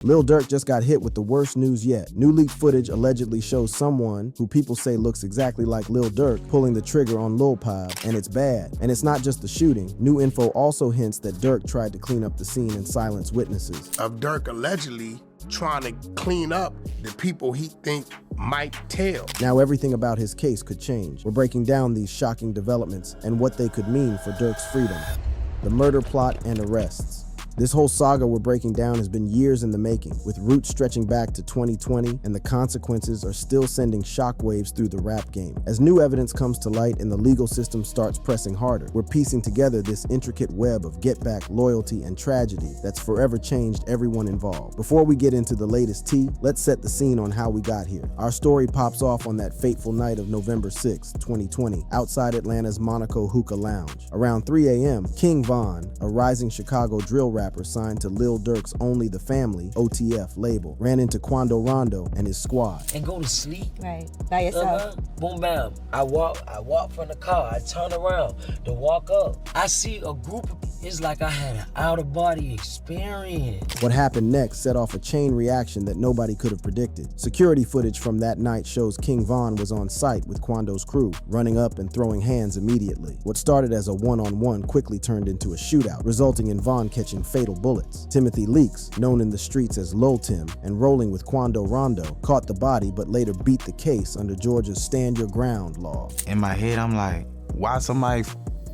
Lil Durk just got hit with the worst news yet. New leaked footage allegedly shows someone, who people say looks exactly like Lil Durk, pulling the trigger on Lil Pab, and it's bad. And it's not just the shooting. New info also hints that Durk tried to clean up the scene and silence witnesses. Of Durk allegedly trying to clean up the people he think might tell. Now everything about his case could change. We're breaking down these shocking developments and what they could mean for Durk's freedom. The murder plot and arrests. This whole saga we're breaking down has been years in the making, with roots stretching back to 2020, and the consequences are still sending shockwaves through the rap game. As new evidence comes to light and the legal system starts pressing harder, we're piecing together this intricate web of get back, loyalty, and tragedy that's forever changed everyone involved. Before we get into the latest tea, let's set the scene on how we got here. Our story pops off on that fateful night of November 6, 2020, outside Atlanta's Monaco Hookah Lounge. Around 3 a.m., King Von, a rising Chicago drill rapper signed to Lil Durk's Only the Family, OTF label, ran into Quando Rondo and his squad. And go to sleep. Right, by yourself. Boom, bam. I walk from the car. I turn around to walk up. I see a group of, it's like I had an out-of-body experience. What happened next set off a chain reaction that nobody could have predicted. Security footage from that night shows King Von was on site with Quando's crew, running up and throwing hands immediately. What started as a one-on-one quickly turned into a shootout, resulting in Von catching fatal bullets. Timothy Leaks, known in the streets as Lil Tim and rolling with Quando Rondo, caught the body but later beat the case under Georgia's Stand Your Ground law. In my head, I'm like, why somebody,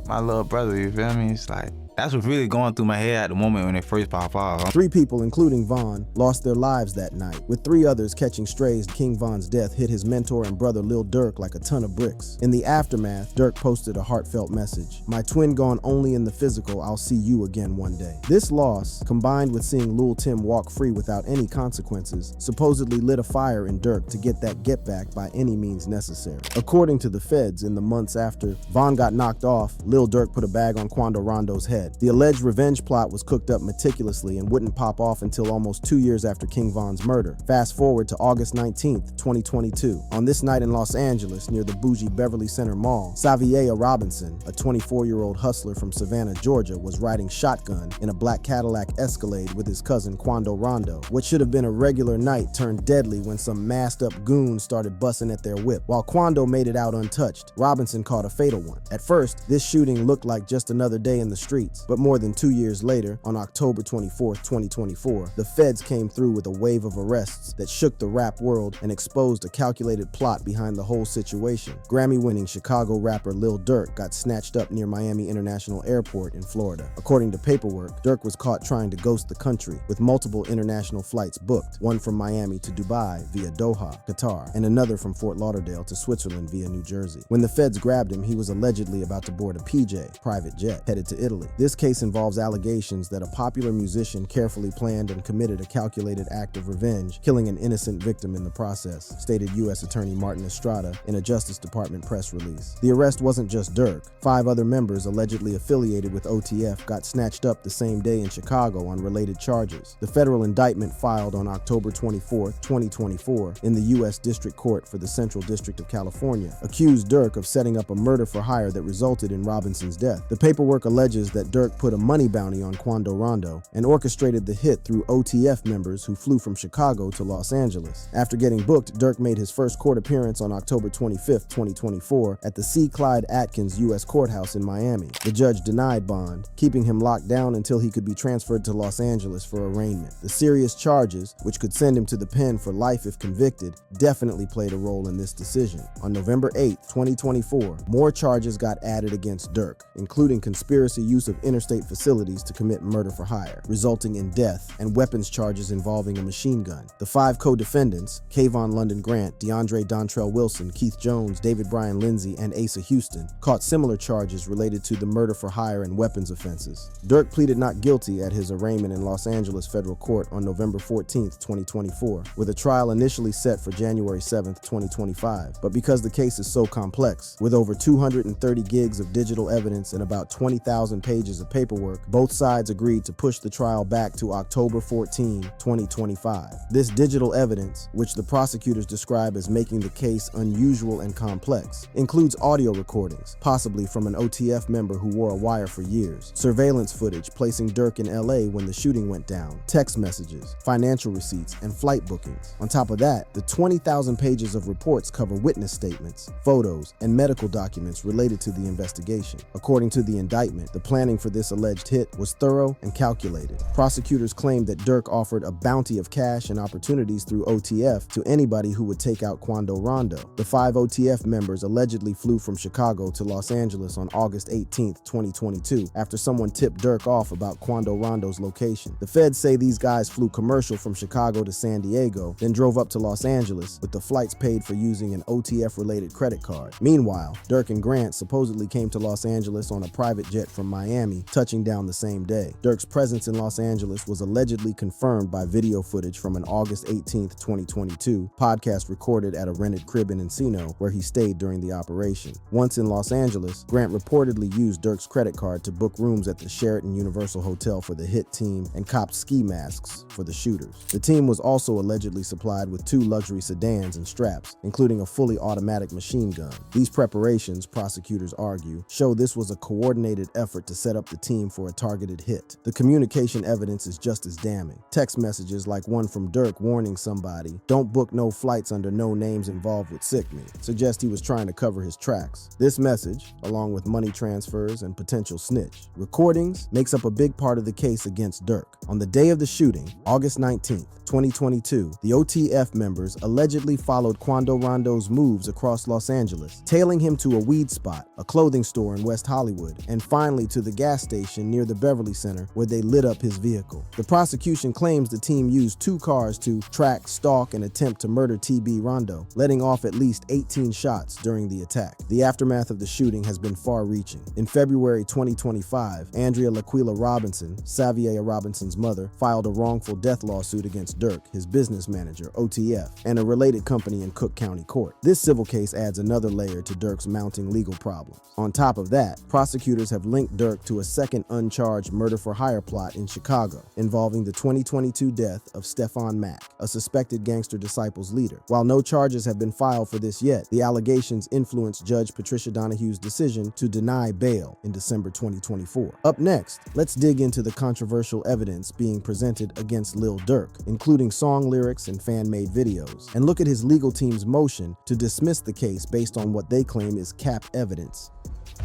my little brother, you feel me? It's like, that's what's really going through my head at the moment when it first popped off. 3 people, including Von, lost their lives that night, with 3 others catching strays. King Von's death hit his mentor and brother Lil Durk like a ton of bricks. In the aftermath, Durk posted a heartfelt message. "My twin gone only in the physical, I'll see you again one day." This loss, combined with seeing Lil Tim walk free without any consequences, supposedly lit a fire in Durk to get that get back by any means necessary. According to the feds, in the months after Von got knocked off, Lil Durk put a bag on Quando Rondo's head. The alleged revenge plot was cooked up meticulously and wouldn't pop off until almost 2 years after King Von's murder. Fast forward to August 19th, 2022. On this night in Los Angeles, near the bougie Beverly Center Mall, Xavier Robinson, a 24-year-old hustler from Savannah, Georgia, was riding shotgun in a black Cadillac Escalade with his cousin Quando Rondo. What should have been a regular night turned deadly when some masked up goons started busting at their whip. While Quando made it out untouched, Robinson caught a fatal one. At first, this shooting looked like just another day in the streets, but more than 2 years later, on October 24th, 2024, the feds came through with a wave of arrests that shook the rap world and exposed a calculated plot behind the whole situation. Grammy-winning Chicago rapper Lil Durk got snatched up near Miami International Airport in Florida. According to paperwork, Durk was caught trying to ghost the country, with multiple international flights booked, one from Miami to Dubai via Doha, Qatar, and another from Fort Lauderdale to Switzerland via New Jersey. When the feds grabbed him, he was allegedly about to board a PJ, private jet, headed to Italy. This case involves allegations that a popular musician carefully planned and committed a calculated act of revenge, killing an innocent victim in the process, stated U.S. Attorney Martin Estrada in a Justice Department press release. The arrest wasn't just Durk. 5 other members allegedly affiliated with OTF got snatched up the same day in Chicago on related charges. The federal indictment filed on October 24, 2024, in the U.S. District Court for the Central District of California, accused Durk of setting up a murder for hire that resulted in Robinson's death. The paperwork alleges that Durk put a money bounty on Quando Rondo and orchestrated the hit through OTF members who flew from Chicago to Los Angeles. After getting booked, Durk made his first court appearance on October 25, 2024 at the C. Clyde Atkins U.S. Courthouse in Miami. The judge denied bond, keeping him locked down until he could be transferred to Los Angeles for arraignment. The serious charges, which could send him to the pen for life if convicted, definitely played a role in this decision. On November 8, 2024, more charges got added against Durk, including conspiracy use of interstate facilities to commit murder for hire, resulting in death, and weapons charges involving a machine gun. The 5 co-defendants, Kayvon London Grant, DeAndre Dontrell Wilson, Keith Jones, David Bryan Lindsay, and Asa Houston, caught similar charges related to the murder for hire and weapons offenses. Durk pleaded not guilty at his arraignment in Los Angeles federal court on November 14, 2024, with a trial initially set for January 7, 2025. But because the case is so complex, with over 230 gigs of digital evidence and about 20,000 pages pages of paperwork, both sides agreed to push the trial back to October 14, 2025. This digital evidence, which the prosecutors describe as making the case unusual and complex, includes audio recordings, possibly from an OTF member who wore a wire for years, surveillance footage placing Durk in LA when the shooting went down, text messages, financial receipts, and flight bookings. On top of that, the 20,000 pages of reports cover witness statements, photos, and medical documents related to the investigation. According to the indictment, the planning for this alleged hit was thorough and calculated. Prosecutors claimed that Durk offered a bounty of cash and opportunities through OTF to anybody who would take out Quando Rondo. The 5 OTF members allegedly flew from Chicago to Los Angeles on August 18, 2022, after someone tipped Durk off about Quando Rondo's location. The feds say these guys flew commercial from Chicago to San Diego, then drove up to Los Angeles, with the flights paid for using an OTF-related credit card. Meanwhile, Durk and Grant supposedly came to Los Angeles on a private jet from Miami, touching down the same day. Durk's presence in Los Angeles was allegedly confirmed by video footage from an August 18, 2022 podcast recorded at a rented crib in Encino, where he stayed during the operation. Once in Los Angeles, Grant reportedly used Durk's credit card to book rooms at the Sheraton Universal Hotel for the hit team and copped ski masks for the shooters. The team was also allegedly supplied with 2 luxury sedans and straps, including a fully automatic machine gun. These preparations, prosecutors argue, show this was a coordinated effort to set up the team for a targeted hit. The communication evidence is just as damning. Text messages like one from Durk warning somebody, "Don't book no flights under no names involved with sick me," suggest he was trying to cover his tracks. This message, along with money transfers and potential snitch recordings, makes up a big part of the case against Durk. On the day of the shooting, August 19th, 2022, the OTF members allegedly followed Quando Rondo's moves across Los Angeles, tailing him to a weed spot, a clothing store in West Hollywood, and finally to the gas station near the Beverly Center, where they lit up his vehicle. The prosecution claims the team used 2 cars to track, stalk, and attempt to murder TB Rondo, letting off at least 18 shots during the attack. The aftermath of the shooting has been far-reaching. In February 2025, Andrea Laquila Robinson, Xavier Robinson's mother, filed a wrongful death lawsuit against Durk, his business manager, OTF, and a related company in Cook County Court. This civil case adds another layer to Durk's mounting legal problems. On top of that, prosecutors have linked Durk to a second uncharged murder-for-hire plot in Chicago, involving the 2022 death of Stefan Mack, a suspected Gangster Disciples leader. While no charges have been filed for this yet, the allegations influenced Judge Patricia Donahue's decision to deny bail in December 2024. Up next, let's dig into the controversial evidence being presented against Lil Durk, including song lyrics and fan-made videos, and look at his legal team's motion to dismiss the case based on what they claim is cap evidence.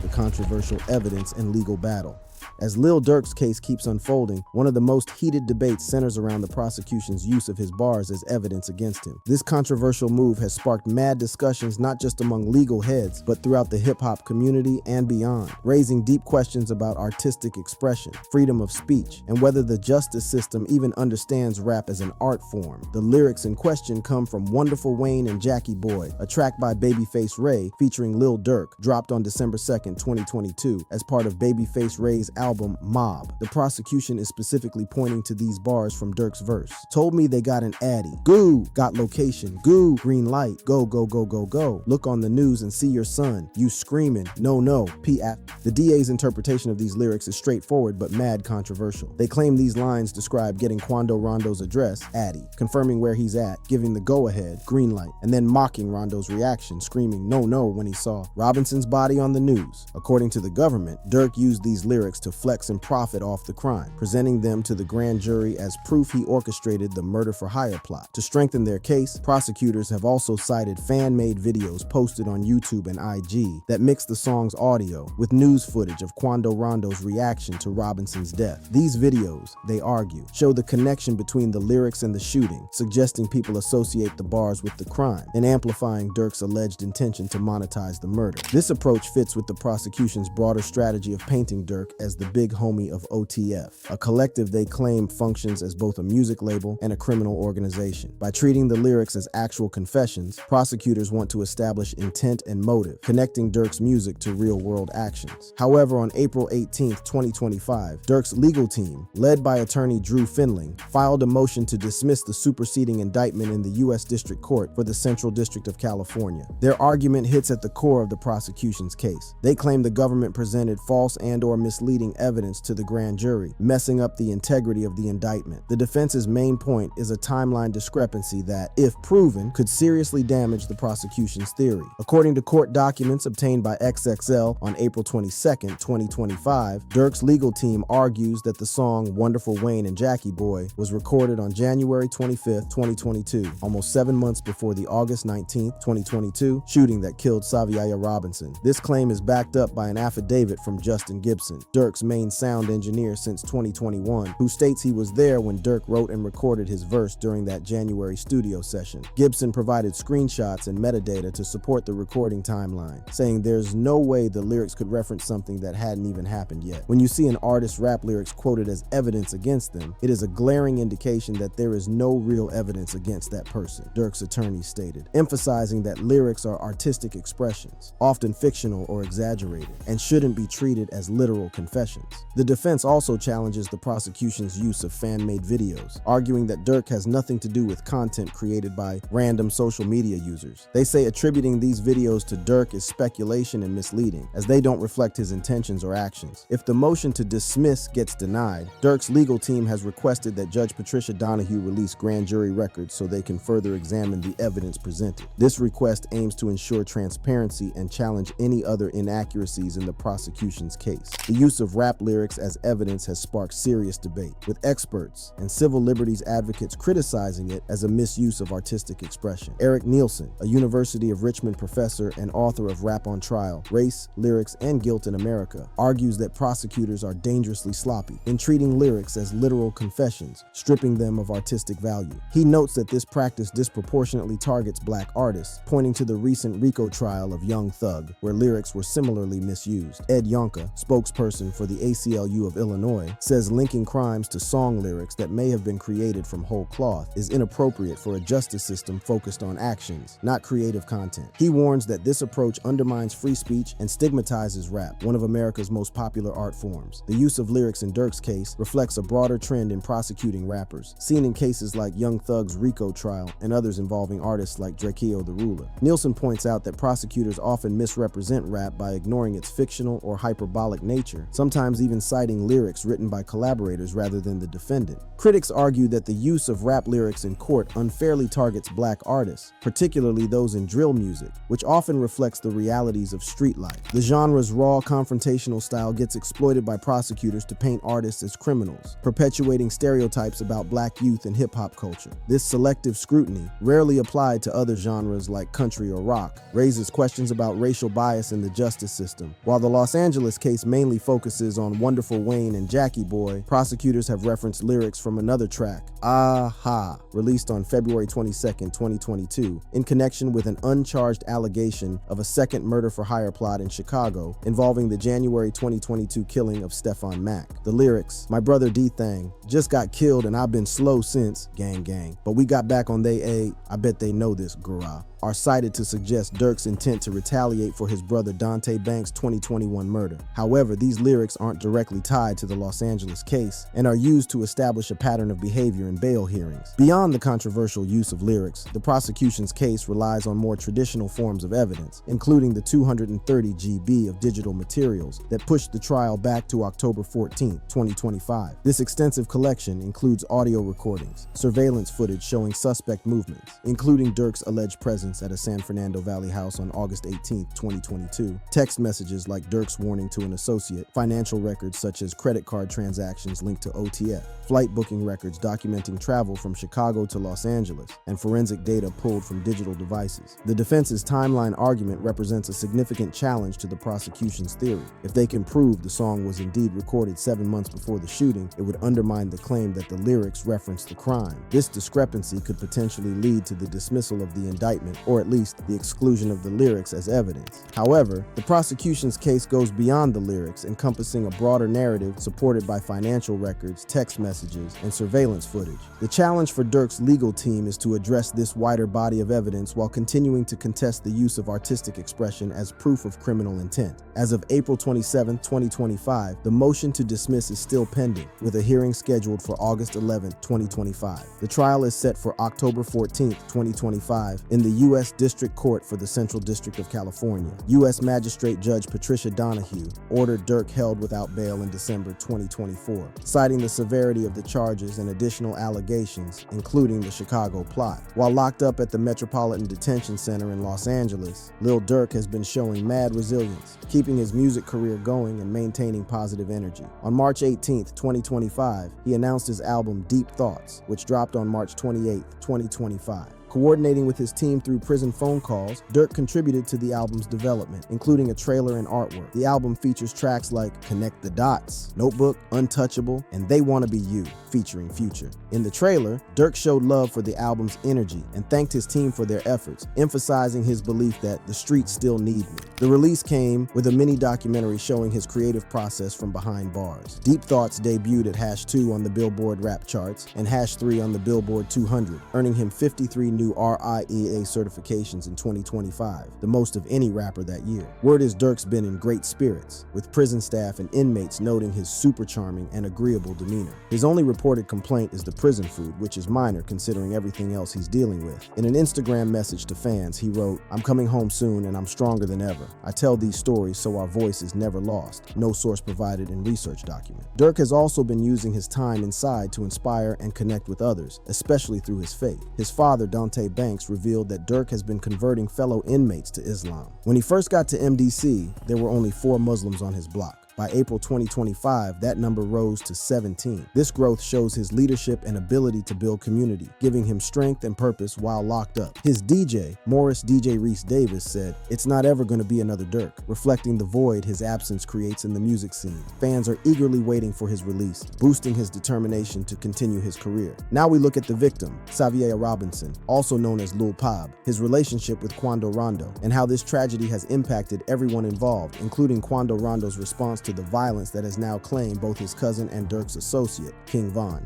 The controversial evidence and legal battle. As Lil Durk's case keeps unfolding, one of the most heated debates centers around the prosecution's use of his bars as evidence against him. This controversial move has sparked mad discussions not just among legal heads, but throughout the hip-hop community and beyond, raising deep questions about artistic expression, freedom of speech, and whether the justice system even understands rap as an art form. The lyrics in question come from Wonderful Wayne and Jackie Boy, a track by Babyface Ray featuring Lil Durk, dropped on December 2nd, 2022, as part of Babyface Ray's album Mob. The prosecution is specifically pointing to these bars from Durk's verse. Told me they got an addy. Goo, got location. Goo, green light. Go, go, go, go, go. Look on the news and see your son. You screaming. No, no. The DA's interpretation of these lyrics is straightforward but mad controversial. They claim these lines describe getting Quando Rondo's address, addy, confirming where he's at, giving the go-ahead, green light, and then mocking Rondo's reaction, screaming no, no when he saw Robinson's body on the news. According to the government, Durk used these lyrics to flex and profit off the crime, presenting them to the grand jury as proof he orchestrated the murder-for-hire plot. To strengthen their case, prosecutors have also cited fan-made videos posted on YouTube and IG that mix the song's audio with news footage of Quando Rondo's reaction to Robinson's death. These videos, they argue, show the connection between the lyrics and the shooting, suggesting people associate the bars with the crime and amplifying Durk's alleged intention to monetize the murder. This approach fits with the prosecution's broader strategy of painting Durk as the big homie of OTF, a collective they claim functions as both a music label and a criminal organization. By treating the lyrics as actual confessions, prosecutors want to establish intent and motive, connecting Durk's music to real-world actions. However, on April 18, 2025, Durk's legal team, led by attorney Drew Finling, filed a motion to dismiss the superseding indictment in the U.S. District Court for the Central District of California. Their argument hits at the core of the prosecution's case. They claim the government presented false and/or misleading misleading evidence to the grand jury, messing up the integrity of the indictment. The defense's main point is a timeline discrepancy that, if proven, could seriously damage the prosecution's theory. According to court documents obtained by XXL on April 22, 2025, Durk's legal team argues that the song Wonderful Wayne and Jackie Boy was recorded on January 25, 2022, almost 7 months before the August 19, 2022 shooting that killed Saviaya Robinson. This claim is backed up by an affidavit from Justin Gibson, Durk's main sound engineer since 2021, who states he was there when Durk wrote and recorded his verse during that January studio session. Gibson provided screenshots and metadata to support the recording timeline, saying there's no way the lyrics could reference something that hadn't even happened yet. When you see an artist's rap lyrics quoted as evidence against them, it is a glaring indication that there is no real evidence against that person, Durk's attorney stated, emphasizing that lyrics are artistic expressions, often fictional or exaggerated, and shouldn't be treated as literal confessions. The defense also challenges the prosecution's use of fan-made videos, arguing that Durk has nothing to do with content created by random social media users. They say attributing these videos to Durk is speculation and misleading, as they don't reflect his intentions or actions. If the motion to dismiss gets denied, Durk's legal team has requested that Judge Patricia Donahue release grand jury records so they can further examine the evidence presented. This request aims to ensure transparency and challenge any other inaccuracies in the prosecution's case. The use of rap lyrics as evidence has sparked serious debate, with experts and civil liberties advocates criticizing it as a misuse of artistic expression. Eric Nielsen, a University of Richmond professor and author of Rap on Trial, Race, Lyrics, and Guilt in America, argues that prosecutors are dangerously sloppy in treating lyrics as literal confessions, stripping them of artistic value. He notes that this practice disproportionately targets black artists, pointing to the recent RICO trial of Young Thug, where lyrics were similarly misused. Ed Yonka, spokesperson for the ACLU of Illinois, says linking crimes to song lyrics that may have been created from whole cloth is inappropriate for a justice system focused on actions, not creative content. He warns that this approach undermines free speech and stigmatizes rap, one of America's most popular art forms. The use of lyrics in Durk's case reflects a broader trend in prosecuting rappers, seen in cases like Young Thug's RICO trial and others involving artists like Drakeo the Ruler. Nielsen points out that prosecutors often misrepresent rap by ignoring its fictional or hyperbolic nature, sometimes even citing lyrics written by collaborators rather than the defendant. Critics argue that the use of rap lyrics in court unfairly targets black artists, particularly those in drill music, which often reflects the realities of street life. The genre's raw, confrontational style gets exploited by prosecutors to paint artists as criminals, perpetuating stereotypes about black youth and hip-hop culture. This selective scrutiny, rarely applied to other genres like country or rock, raises questions about racial bias in the justice system. While the Los Angeles case mainly focuses on Wonderful Wayne and Jackie Boy, prosecutors have referenced lyrics from another track, Aha, released on February 22, 2022, in connection with an uncharged allegation of a second murder-for-hire plot in Chicago involving the January 2022 killing of Stefan Mack. The lyrics, "My brother D-Thang just got killed and I've been slow since, gang gang, but we got back on they A, I bet they know this, grah," are cited to suggest Durk's intent to retaliate for his brother Dante Banks' 2021 murder. However, these lyrics aren't directly tied to the Los Angeles case and are used to establish a pattern of behavior in bail hearings. Beyond the controversial use of lyrics, the prosecution's case relies on more traditional forms of evidence, including the 230 GB of digital materials that pushed the trial back to October 14, 2025. This extensive collection includes audio recordings, surveillance footage showing suspect movements, including Durk's alleged presence at a San Fernando Valley house on August 18, 2022, text messages like Durk's warning to an associate, financial records such as credit card transactions linked to OTF, flight booking records documenting travel from Chicago to Los Angeles, and forensic data pulled from digital devices. The defense's timeline argument represents a significant challenge to the prosecution's theory. If they can prove the song was indeed recorded 7 months before the shooting, it would undermine the claim that the lyrics referenced the crime. This discrepancy could potentially lead to the dismissal of the indictment, or at least the exclusion of the lyrics as evidence. However, the prosecution's case goes beyond the lyrics, encompassing a broader narrative supported by financial records, text messages, and surveillance footage. The challenge for Durk's legal team is to address this wider body of evidence while continuing to contest the use of artistic expression as proof of criminal intent. As of April 27, 2025, the motion to dismiss is still pending, with a hearing scheduled for August 11, 2025. The trial is set for October 14, 2025, in the U.S. District Court for the Central District of California, U.S. Magistrate Judge Patricia Donahue ordered Durk held without bail in December 2024, citing the severity of the charges and additional allegations, including the Chicago plot. While locked up at the Metropolitan Detention Center in Los Angeles, Lil Durk has been showing mad resilience, keeping his music career going and maintaining positive energy. On March 18, 2025, he announced his album Deep Thoughts, which dropped on March 28, 2025. Coordinating with his team through prison phone calls, Durk contributed to the album's development, including a trailer and artwork. The album features tracks like Connect the Dots, Notebook, Untouchable, and They Wanna Be You, featuring Future. In the trailer, Durk showed love for the album's energy and thanked his team for their efforts, emphasizing his belief that the streets still need me. The release came with a mini documentary showing his creative process from behind bars. Deep Thoughts debuted at #2 on the Billboard rap charts and #3 on the Billboard 200, earning him 53 new RIEA certifications in 2025, the most of any rapper that year. Word is Durk's been in great spirits, with prison staff and inmates noting his super charming and agreeable demeanor. His only reported complaint is the prison food, which is minor considering everything else he's dealing with. In an Instagram message to fans, he wrote, "I'm coming home soon and I'm stronger than ever. I tell these stories so our voice is never lost." No source provided in research document. Durk has also been using his time inside to inspire and connect with others, especially through his faith. His father, Dante Banks, revealed that Durk has been converting fellow inmates to Islam. When he first got to MDC, there were only 4 Muslims on his block. By April 2025, that number rose to 17. This growth shows his leadership and ability to build community, giving him strength and purpose while locked up. His DJ, Morris DJ Reese Davis, said, "It's not ever going to be another Durk," reflecting the void his absence creates in the music scene. Fans are eagerly waiting for his release, boosting his determination to continue his career. Now we look at the victim, Xavier Robinson, also known as Lil Pab, his relationship with Quando Rondo, and how this tragedy has impacted everyone involved, including Quando Rondo's response to the violence that has now claimed both his cousin and Durk's associate, King Von.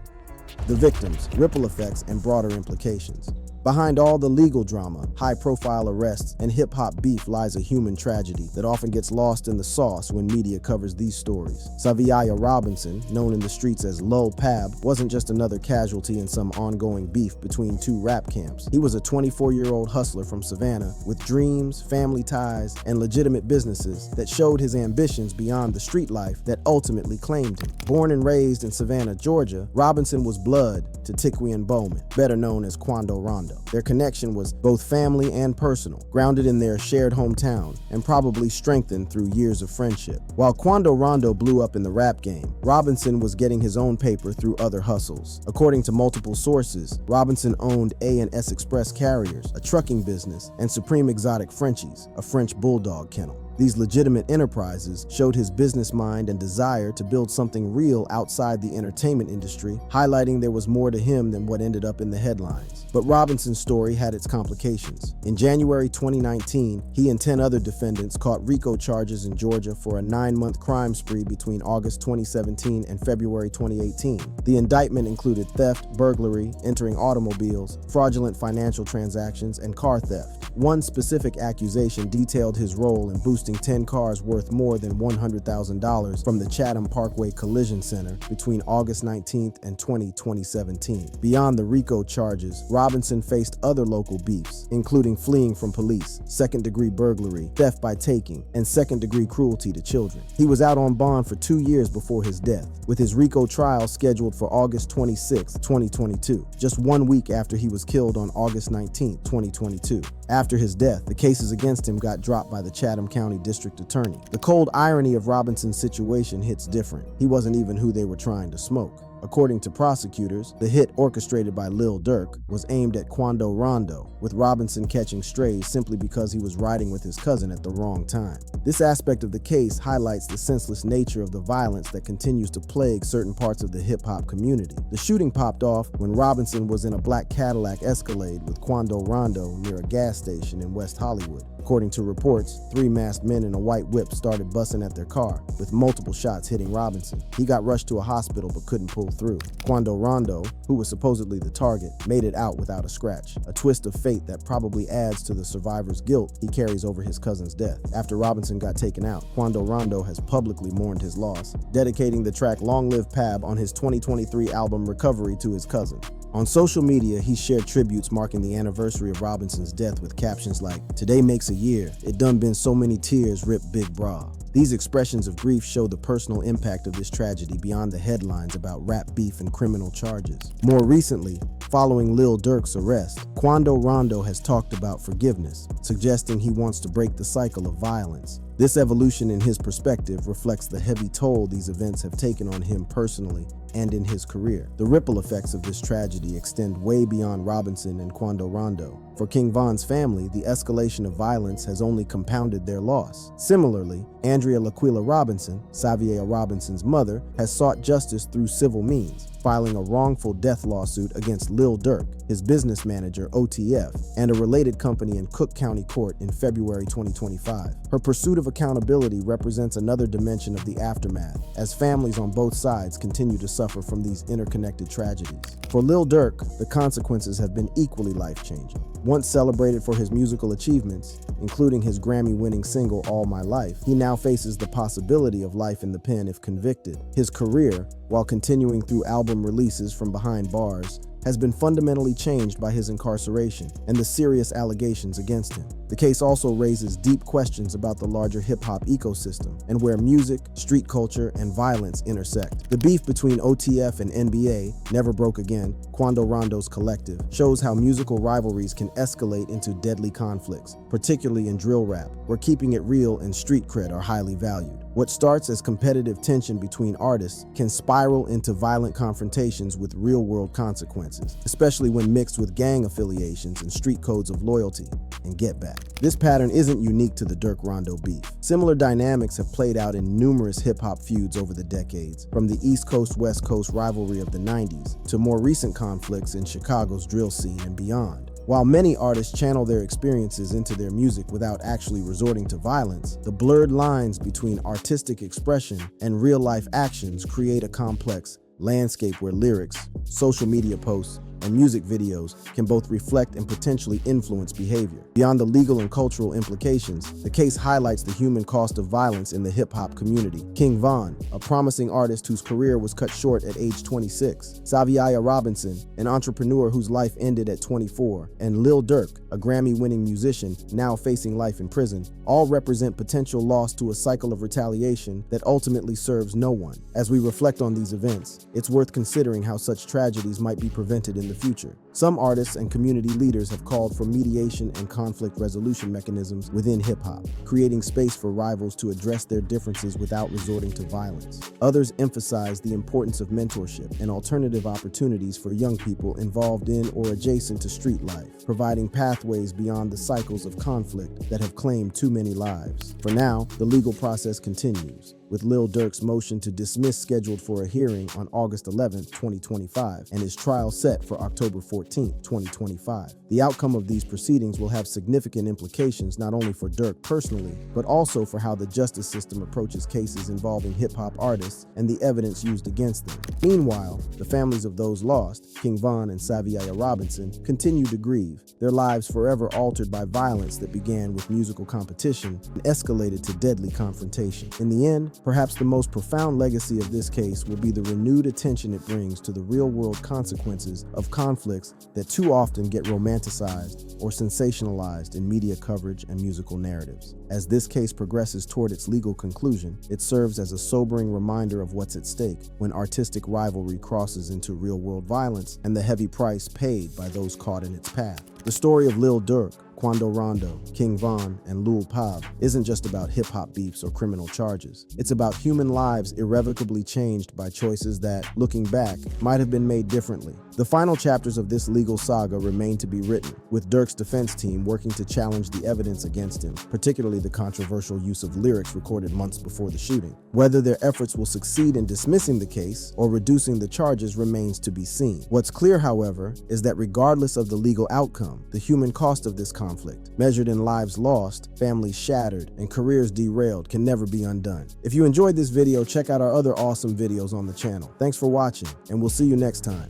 The victims, ripple effects, and broader implications. Behind all the legal drama, high-profile arrests, and hip-hop beef lies a human tragedy that often gets lost in the sauce when media covers these stories. Xavier Robinson, known in the streets as Lil Pab, wasn't just another casualty in some ongoing beef between 2 rap camps. He was a 24-year-old hustler from Savannah with dreams, family ties, and legitimate businesses that showed his ambitions beyond the street life that ultimately claimed him. Born and raised in Savannah, Georgia, Robinson was blood to Tiquian Bowman, better known as Quando Rondo. Their connection was both family and personal, grounded in their shared hometown, and probably strengthened through years of friendship. While Quando Rondo blew up in the rap game, Robinson was getting his own paper through other hustles. According to multiple sources, Robinson owned A&S Express Carriers, a trucking business, and Supreme Exotic Frenchies, a French bulldog kennel. These legitimate enterprises showed his business mind and desire to build something real outside the entertainment industry, highlighting there was more to him than what ended up in the headlines. But Robinson's story had its complications. In January 2019, he and 10 other defendants caught RICO charges in Georgia for a 9-month crime spree between August 2017 and February 2018. The indictment included theft, burglary, entering automobiles, fraudulent financial transactions, and car theft. One specific accusation detailed his role in boosting 10 cars worth more than $100,000 from the Chatham Parkway Collision Center between August 19th and 2017. Beyond the RICO charges, Robinson faced other local beefs, including fleeing from police, second-degree burglary, theft by taking, and second-degree cruelty to children. He was out on bond for 2 years before his death, with his RICO trial scheduled for August 26, 2022, just 1 week after he was killed on August 19, 2022. After his death, the cases against him got dropped by the Chatham County District Attorney. The cold irony of Robinson's situation hits different. He wasn't even who they were trying to smoke. According to prosecutors, the hit orchestrated by Lil Durk was aimed at Quando Rondo, with Robinson catching strays simply because he was riding with his cousin at the wrong time. This aspect of the case highlights the senseless nature of the violence that continues to plague certain parts of the hip-hop community. The shooting popped off when Robinson was in a black Cadillac Escalade with Quando Rondo near a gas station in West Hollywood. According to reports, 3 masked men in a white whip started busting at their car, with multiple shots hitting Robinson. He got rushed to a hospital but couldn't pull through. Quando Rondo, who was supposedly the target, made it out without a scratch, a twist of fate that probably adds to the survivor's guilt he carries over his cousin's death. After Robinson got taken out, Quando Rondo has publicly mourned his loss, dedicating the track Long Live Pab on his 2023 album Recovery to his cousin. On social media, he shared tributes marking the anniversary of Robinson's death with captions like, "Today makes a year. It done been so many tears, rip Big Bra." These expressions of grief show the personal impact of this tragedy beyond the headlines about rap beef and criminal charges. More recently, following Lil Durk's arrest, Quando Rondo has talked about forgiveness, suggesting he wants to break the cycle of violence. This evolution in his perspective reflects the heavy toll these events have taken on him personally and in his career. The ripple effects of this tragedy extend way beyond Robinson and Quando Rondo. For King Von's family, the escalation of violence has only compounded their loss. Similarly, Andrea Laquila Robinson, Xavier Robinson's mother, has sought justice through civil means, filing a wrongful death lawsuit against Lil Durk, his business manager OTF, and a related company in Cook County Court in February 2025. Her pursuit of accountability represents another dimension of the aftermath, as families on both sides continue to suffer from these interconnected tragedies. For Lil Durk, the consequences have been equally life-changing. Once celebrated for his musical achievements, including his Grammy-winning single All My Life, he now faces the possibility of life in the pen if convicted. His career, while continuing through album releases from behind bars, has been fundamentally changed by his incarceration and the serious allegations against him. The case also raises deep questions about the larger hip-hop ecosystem and where music, street culture, and violence intersect. The beef between OTF and NBA, Never Broke Again, Quando Rondo's collective, shows how musical rivalries can escalate into deadly conflicts, particularly in drill rap, where keeping it real and street cred are highly valued. What starts as competitive tension between artists can spiral into violent confrontations with real-world consequences, especially when mixed with gang affiliations and street codes of loyalty and get back. This pattern isn't unique to the Durk-Rondo beef. Similar dynamics have played out in numerous hip-hop feuds over the decades, from the East Coast-West Coast rivalry of the 90s to more recent conflicts in Chicago's drill scene and beyond. While many artists channel their experiences into their music without actually resorting to violence, the blurred lines between artistic expression and real-life actions create a complex landscape where lyrics, social media posts, and music videos can both reflect and potentially influence behavior. Beyond the legal and cultural implications, the case highlights the human cost of violence in the hip-hop community. King Von, a promising artist whose career was cut short at age 26, Xavier Robinson, an entrepreneur whose life ended at 24, and Lil Durk, a Grammy-winning musician now facing life in prison, all represent potential loss to a cycle of retaliation that ultimately serves no one. As we reflect on these events, it's worth considering how such tragedies might be prevented in the future. Some artists and community leaders have called for mediation and conflict resolution mechanisms within hip-hop, creating space for rivals to address their differences without resorting to violence. Others emphasize the importance of mentorship and alternative opportunities for young people involved in or adjacent to street life, providing pathways beyond the cycles of conflict that have claimed too many lives. For now, the legal process continues, with Lil Durk's motion to dismiss scheduled for a hearing on August 11, 2025, and his trial set for October 14, 2025. The outcome of these proceedings will have significant implications not only for Durk personally, but also for how the justice system approaches cases involving hip-hop artists and the evidence used against them. Meanwhile, the families of those lost, King Von and Xavier Robinson, continue to grieve, their lives forever altered by violence that began with musical competition and escalated to deadly confrontation. In the end, perhaps the most profound legacy of this case will be the renewed attention it brings to the real-world consequences of conflicts that too often get romanticized or sensationalized in media coverage and musical narratives. As this case progresses toward its legal conclusion, it serves as a sobering reminder of what's at stake when artistic rivalry crosses into real-world violence and the heavy price paid by those caught in its path. The story of Lil Durk, Quando Rondo, King Von, and Lul Pab isn't just about hip-hop beefs or criminal charges. It's about human lives irrevocably changed by choices that, looking back, might have been made differently. The final chapters of this legal saga remain to be written, with Durk's defense team working to challenge the evidence against him, particularly the controversial use of lyrics recorded months before the shooting. Whether their efforts will succeed in dismissing the case or reducing the charges remains to be seen. What's clear, however, is that regardless of the legal outcome, the human cost of this conflict, measured in lives lost, families shattered, and careers derailed, can never be undone. If you enjoyed this video, check out our other awesome videos on the channel. Thanks for watching, and we'll see you next time.